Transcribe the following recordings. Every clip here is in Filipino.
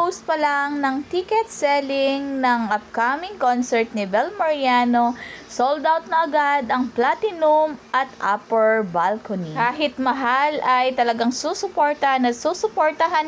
kaka-post pa lang ng ticket selling ng upcoming concert ni Bel Mariano, sold out na agad ang platinum at upper balcony. Kahit mahal ay talagang susuportahan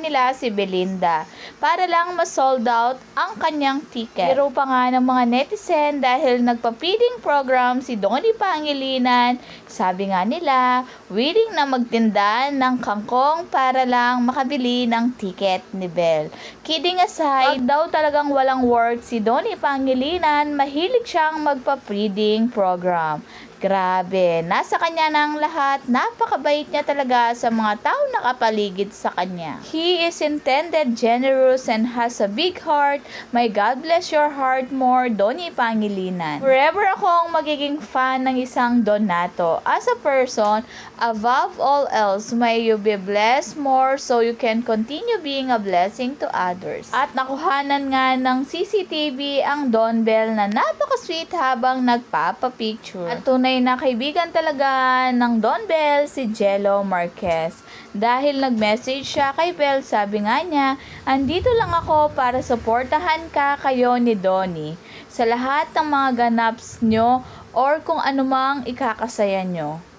nila si Belinda para lang ma-sold out ang kanyang ticket. Pero pa nga ng mga netizen dahil nagpa-feeding program si Donnie Pangilinan, sabi nga nila, willing na magtinda ng kangkong para lang makabili ng ticket ni Bel. Kidding aside, daw talagang walang work si Donnie Pangilinan, mahilig siyang magpa-feeding program. Grabe, nasa kanya na ang lahat, napakabait niya talaga sa mga taong nakapaligid sa kanya. He is intended, generous, and has a big heart. May God bless your heart more, Donnie Pangilinan. Forever akong magiging fan ng isang Donato. As a person, above all else, may you be blessed more so you can continue being a blessing to others. At nakuhanan nga ng CCTV ang Don Bel na napaka-sweet habang nagpapapicture. At tunay na kaibigan talaga ng Don Bel si Jello Marquez. Dahil nag-message siya kay Bel, sabi nga niya, andito lang ako para suportahan kayo ni Donnie sa lahat ng mga ganaps nyo or kung anumang ikakasaya nyo.